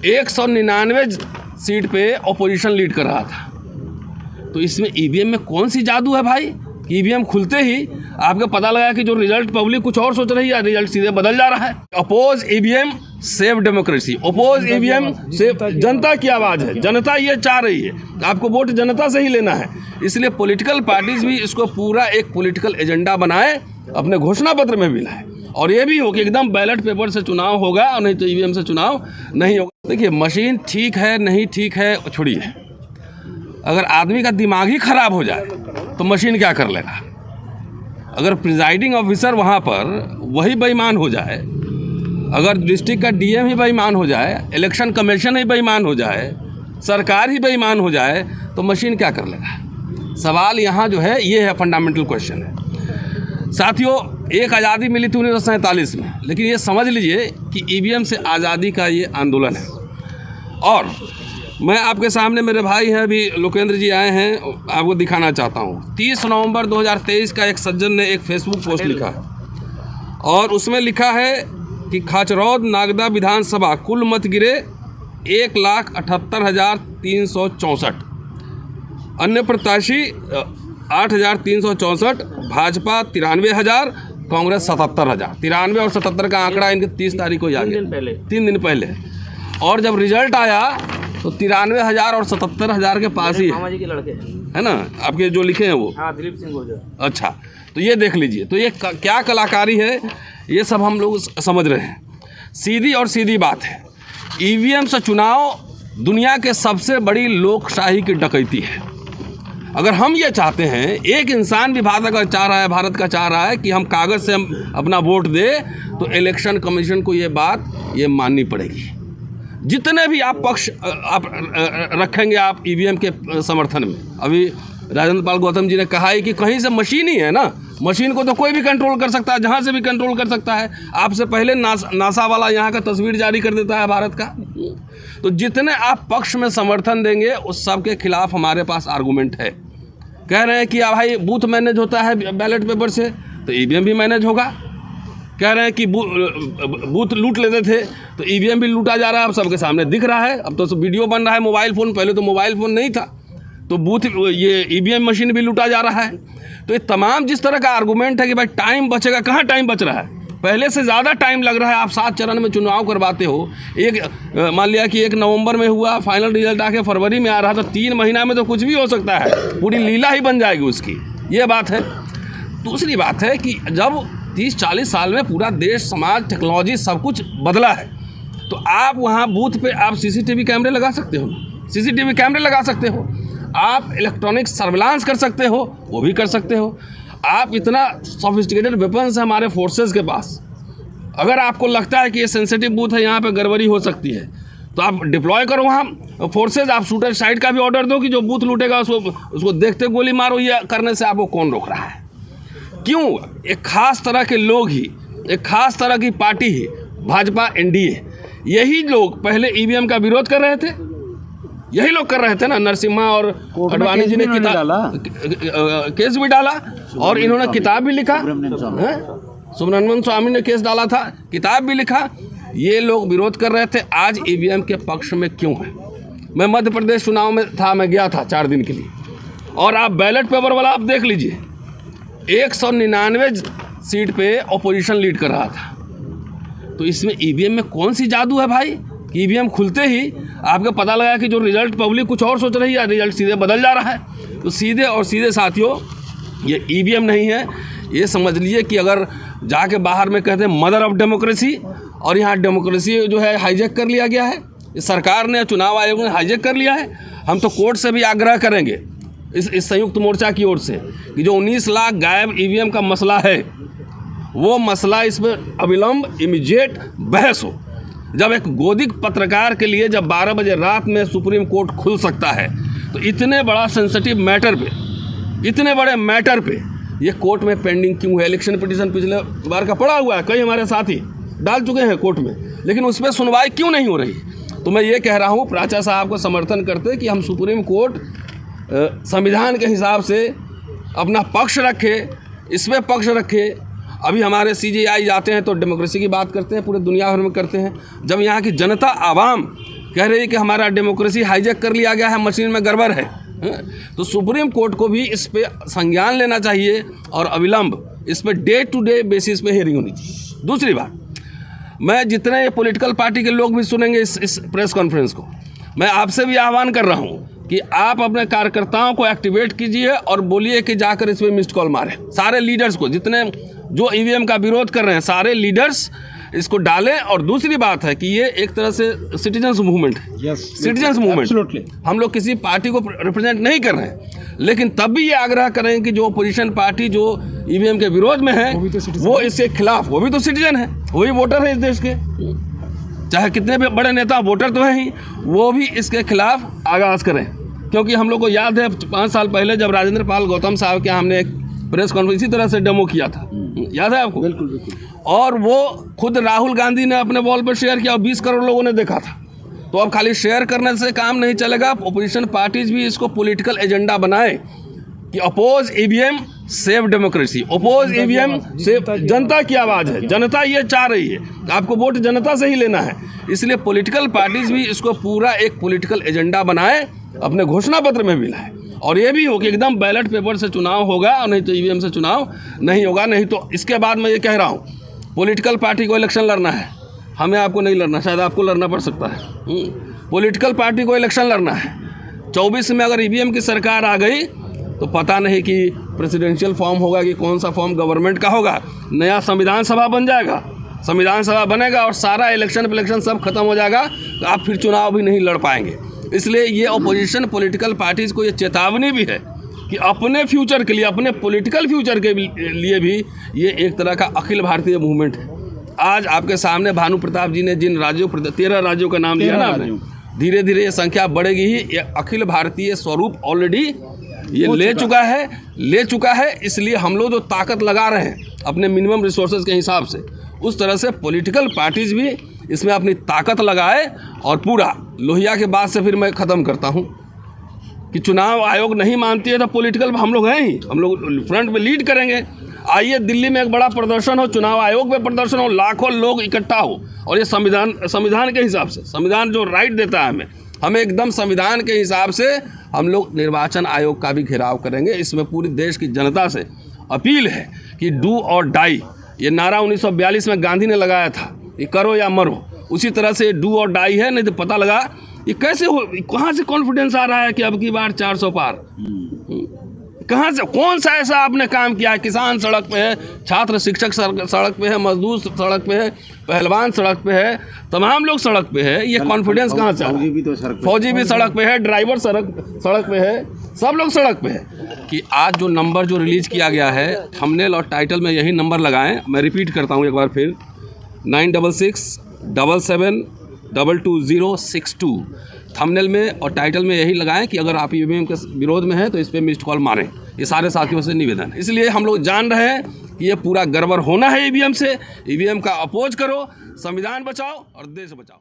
199 seat पे opposition lead कर रहा था। तो इसमें ईवीएम में कौन सी जादू है भाई? ईवीएम खुलते ही आपको पता लगा कि जो रिजल्ट पब्लिक कुछ और सोच रही है, रिजल्ट सीधे बदल जा रहा है। Oppose EVM save democracy, oppose EVM save, जनता की आवाज़ है, जनता ये चाह रही है, आपको वोट जनता से ही लेना है। इसलिए पॉलिटिकल पार्टीज भी इसको पूरा एक पॉलिटिकल एजेंडा बनाए, अपने घोषणा पत्र में भी लाए, और ये भी हो कि एकदम बैलेट पेपर से चुनाव होगा और नहीं तो ईवीएम से चुनाव नहीं होगा। देखिए, मशीन ठीक है नहीं ठीक है छोड़िए, अगर आदमी का दिमाग ही खराब हो जाए तो मशीन क्या कर लेगा? अगर प्रिजाइडिंग ऑफिसर वहाँ पर वही बेईमान हो जाए, अगर डिस्ट्रिक्ट का डीएम ही बेईमान हो जाए, इलेक्शन कमीशन ही बेईमान हो जाए, सरकार ही बेईमान हो जाए, तो मशीन क्या कर लेगा? सवाल यहाँ जो है ये है, फंडामेंटल क्वेश्चन है। साथियों, एक आज़ादी मिली थी 1947 में, लेकिन ये समझ लीजिए कि ईवीएम से आज़ादी का ये आंदोलन है। और मैं आपके सामने, मेरे भाई हैं अभी लोकेंद्र जी आए हैं, आपको दिखाना चाहता हूँ। 30 नवंबर 2023 का एक सज्जन ने एक फेसबुक पोस्ट लिखा है और उसमें लिखा है कि खाचरौद नागदा विधानसभा कुल मत गिरे 1,78,364, अन्य प्रत्याशी 8,364, भाजपा 93,000, कांग्रेस 77,000। 93 और 77 का आंकड़ा इनके 30 तारीख को आ गया, 3 दिन पहले। और जब रिजल्ट आया तो 93,000 और 77,000 के पास ही मामा जी के लड़के है ना, आपके जो लिखे हैं वो। हाँ, दिलीप सिंह गुर्जर। अच्छा, तो ये देख लीजिए, तो ये क्या कलाकारी है, ये सब हम लोग समझ रहे हैं। सीधी और सीधी बात है, ईवीएम से चुनाव दुनिया के सबसे बड़ी लोकशाही की डकैती है। अगर हम ये चाहते हैं, एक इंसान भी भारत का चाह रहा है, भारत का चाह रहा है कि हम कागज़ से हम अपना वोट दे, तो इलेक्शन कमीशन को ये बात ये माननी पड़ेगी। जितने भी आप पक्ष आप रखेंगे आप ईवीएम के समर्थन में, अभी राजेंद्र पाल गौतम जी ने कहा है कि कहीं से मशीन ही है ना, मशीन को तो कोई भी कंट्रोल कर सकता है, जहाँ से भी कंट्रोल कर सकता है। आपसे पहले नासा वाला यहाँ का तस्वीर जारी कर देता है भारत का। तो जितने आप पक्ष में समर्थन देंगे उस सब के खिलाफ हमारे पास आर्गूमेंट है। कह रहे हैं कि भाई बूथ मैनेज होता है बैलेट पेपर से, तो ईवीएम भी मैनेज होगा। कह रहे हैं कि बूथ लूट लेते थे, तो ईवीएम भी लूटा जा रहा है, अब सबके सामने दिख रहा है। अब तो वीडियो बन रहा है मोबाइल फ़ोन, पहले तो मोबाइल फ़ोन नहीं था, तो बूथ ये ईवीएम मशीन भी लूटा जा रहा है। तो ये तमाम जिस तरह का आर्गूमेंट है कि भाई टाइम बचेगा, कहाँ टाइम बच रहा है? पहले से ज़्यादा टाइम लग रहा है। आप 7 चरण में चुनाव करवाते हो, एक मान लिया कि 1 नवंबर में हुआ, फाइनल रिजल्ट आके फरवरी में आ रहा, तो 3 महीना में तो कुछ भी हो सकता है, पूरी लीला ही बन जाएगी उसकी, ये बात है। दूसरी बात है कि जब 30-40 साल में पूरा देश, समाज, टेक्नोलॉजी सब कुछ बदला है, तो आप वहाँ बूथ पे आप सीसीटीवी कैमरे लगा सकते हो, सीसीटीवी कैमरे लगा सकते हो, आप इलेक्ट्रॉनिक सर्विलांस कर सकते हो, वो भी कर सकते हो। आप इतना सोफिस्टिकेटेड वेपन्स है हमारे फोर्सेस के पास। अगर आपको लगता है कि ये सेंसिटिव बूथ है, यहाँ पे गड़बड़ी हो सकती है, तो आप डिप्लॉय करो वहाँ फोर्सेज। आप शूटर साइड का भी ऑर्डर दो कि जो बूथ लूटेगा उसको देखते गोली मारो। ये करने से आपको कौन रोक रहा है? क्यों? एक खास तरह के लोग ही, एक खास तरह की पार्टी ही, भाजपा एनडीए, यही लोग पहले ईवीएम का विरोध कर रहे थे, यही लोग कर रहे थे ना। नरसिम्हा और अडवाणी जी ने केस भी डाला और इन्होंने किताब भी लिखा, सुब्रमण्यम स्वामी ने केस डाला था, किताब भी लिखा। ये लोग विरोध कर रहे थे, आज ईवीएम के पक्ष में क्यों है? मैं मध्य प्रदेश चुनाव में था, मैं गया था 4 दिन के लिए, और आप बैलेट पेपर वाला आप देख लीजिए, 199 सीट पे ऑपोजिशन लीड कर रहा था। तो इसमें ईवीएम में कौन सी जादू है भाई? ईवीएम खुलते ही आपको पता लगा कि जो रिजल्ट पब्लिक कुछ और सोच रही है, रिजल्ट सीधे बदल जा रहा है। तो सीधे और सीधे साथियों, ये ईवीएम नहीं है, ये समझ लीजिए कि अगर जाके बाहर में कहते हैं मदर ऑफ डेमोक्रेसी, और यहाँ डेमोक्रेसी जो है हाईजैक कर लिया गया है, सरकार ने, चुनाव आयोग ने हाईजैक कर लिया है। हम तो कोर्ट से भी आग्रह करेंगे इस संयुक्त मोर्चा की ओर से कि जो 19 लाख गायब ईवीएम का मसला है, वो मसला इसमें अविलंब इमीडिएट बहस हो। जब एक गोदिक पत्रकार के लिए जब 12 बजे रात में सुप्रीम कोर्ट खुल सकता है, तो इतने बड़ा सेंसिटिव मैटर पे, इतने बड़े मैटर पे ये कोर्ट में पेंडिंग क्यों है? इलेक्शन पिटीशन पिछले बार का पड़ा हुआ है, कई हमारे साथी डाल चुके हैं कोर्ट में, लेकिन उस पर सुनवाई क्यों नहीं हो रही? तो मैं ये कह रहा हूँ, प्राचा साहब को समर्थन करते कि हम सुप्रीम कोर्ट संविधान के हिसाब से अपना पक्ष रखे, इसमें पक्ष रखे। अभी हमारे सीजेआई जाते हैं तो डेमोक्रेसी की बात करते हैं, पूरे दुनिया भर में करते हैं। जब यहाँ की जनता, आवाम कह रही है कि हमारा डेमोक्रेसी हाईजैक कर लिया गया है, मशीन में गड़बड़ है। तो सुप्रीम कोर्ट को भी इस पे संज्ञान लेना चाहिए और अविलंब इस पे डे टू डे बेसिस पे हियरिंग होनी चाहिए। दूसरी बात, मैं जितने पॉलिटिकल पार्टी के लोग भी सुनेंगे इस प्रेस कॉन्फ्रेंस को, मैं आपसे भी आह्वान कर रहा हूँ कि आप अपने कार्यकर्ताओं को एक्टिवेट कीजिए और बोलिए कि जाकर इस पर मिस्ड कॉल मारें। सारे लीडर्स को, जितने जो ईवीएम का विरोध कर रहे हैं, सारे लीडर्स इसको डालें। और दूसरी बात है कि ये एक तरह से सिटीजन्स मूवमेंट है, सिटीजन्स मूवमेंट। हम लोग किसी पार्टी को रिप्रेजेंट नहीं कर रहे हैं, लेकिन तब भी ये आग्रह करें कि जो अपोजिशन पार्टी जो ईवीएम के विरोध में है वो इसके खिलाफ, वो भी तो सिटीजन है, वही वोटर है इस देश के, चाहे कितने भी बड़े नेता वोटर तो हैं ही, वो भी इसके खिलाफ आगाज़ करें। क्योंकि हम लोग को याद है 5 साल पहले जब राजेंद्र पाल गौतम साहब के हमने एक प्रेस कॉन्फ्रेंस इसी तरह से डेमो किया था, याद है आपको? बिल्कुल बिल्कुल। और वो खुद राहुल गांधी ने अपने वॉल पर शेयर किया और 20 करोड़ लोगों ने देखा था। तो अब खाली शेयर करने से काम नहीं चलेगा, अपोजिशन पार्टीज भी इसको पॉलिटिकल एजेंडा बनाए कि oppose EVM save democracy, oppose EVM save. जनता की आवाज़ है, जनता ये चाह रही है, आपको वोट जनता से ही लेना है। इसलिए पॉलिटिकल पार्टीज भी इसको पूरा एक पॉलिटिकल एजेंडा बनाए, अपने घोषणा पत्र में भी लाए। और ये भी हो कि एकदम बैलेट पेपर से चुनाव होगा और नहीं तो ईवीएम से चुनाव नहीं होगा। नहीं तो इसके बाद मैं ये कह रहा हूँ, पॉलिटिकल पार्टी को इलेक्शन लड़ना है, हमें आपको नहीं लड़ना, शायद आपको लड़ना पड़ सकता है। पॉलिटिकल पार्टी को इलेक्शन लड़ना है। 24 में अगर ईवीएम की सरकार आ गई तो पता नहीं कि प्रेसिडेंशियल फॉर्म होगा कि कौन सा फॉर्म गवर्नमेंट का होगा, नया संविधान सभा बन जाएगा, संविधान सभा बनेगा और सारा इलेक्शन सब खत्म हो जाएगा, तो आप फिर चुनाव भी नहीं लड़ पाएंगे। इसलिए ये अपोजिशन पॉलिटिकल पार्टीज़ को ये चेतावनी भी है कि अपने फ्यूचर के लिए, अपने पॉलिटिकल फ्यूचर के लिए भी ये एक तरह का अखिल भारतीय मूवमेंट है। आज आपके सामने भानु प्रताप जी ने जिन राज्यों 13 राज्यों का नाम लिया ना आपने, धीरे धीरे ये संख्या बढ़ेगी ही। ये अखिल भारतीय स्वरूप ऑलरेडी ये ले चुका है। इसलिए हम लोग जो ताकत लगा रहे हैं अपने मिनिमम रिसोर्सेज के हिसाब से, उस तरह से पॉलिटिकल पार्टीज़ भी इसमें अपनी ताकत लगाए। और पूरा लोहिया के बाद से फिर मैं ख़त्म करता हूँ कि चुनाव आयोग नहीं मानती है तो पॉलिटिकल हम लोग हैं ही, हम लोग फ्रंट में लीड करेंगे। आइए दिल्ली में एक बड़ा प्रदर्शन हो, चुनाव आयोग में प्रदर्शन हो, लाखों लोग इकट्ठा हो, और ये संविधान के हिसाब से, संविधान जो राइट देता है हमें एकदम संविधान के हिसाब से हम लोग निर्वाचन आयोग का भी घेराव करेंगे। इसमें पूरी देश की जनता से अपील है कि डू और डाई, ये नारा 1942 में गांधी ने लगाया था, ये करो या मरो, उसी तरह से डू और डाई है। नहीं तो पता लगा ये कैसे हो, कहाँ से कॉन्फिडेंस आ रहा है कि अब की बार 400 पार, कहाँ से, कौन सा ऐसा आपने काम किया है? किसान सड़क पे है, छात्र शिक्षक सड़क पे है, मजदूर सड़क पे है, पहलवान सड़क पे है, तमाम लोग सड़क पे है। ये कॉन्फिडेंस कहाँ से? फौजी भी सड़क पे है, ड्राइवर सड़क पे है, सब लोग सड़क पे है। कि आज जो नंबर जो रिलीज किया गया है, थंबनेल और टाइटल में यही नंबर लगाएं। मैं रिपीट करता हूँ एक बार फिर, 9667722062। थंबनेल में और टाइटल में यही लगाएं कि अगर आप ईवीएम के विरोध में हैं तो इस पर मिस्ड कॉल मारें। ये सारे साथियों से निवेदन है। इसलिए हम लोग जान रहे हैं कि ये पूरा गड़बड़ होना है ईवीएम से। ईवीएम का अपोज करो, संविधान बचाओ और देश बचाओ।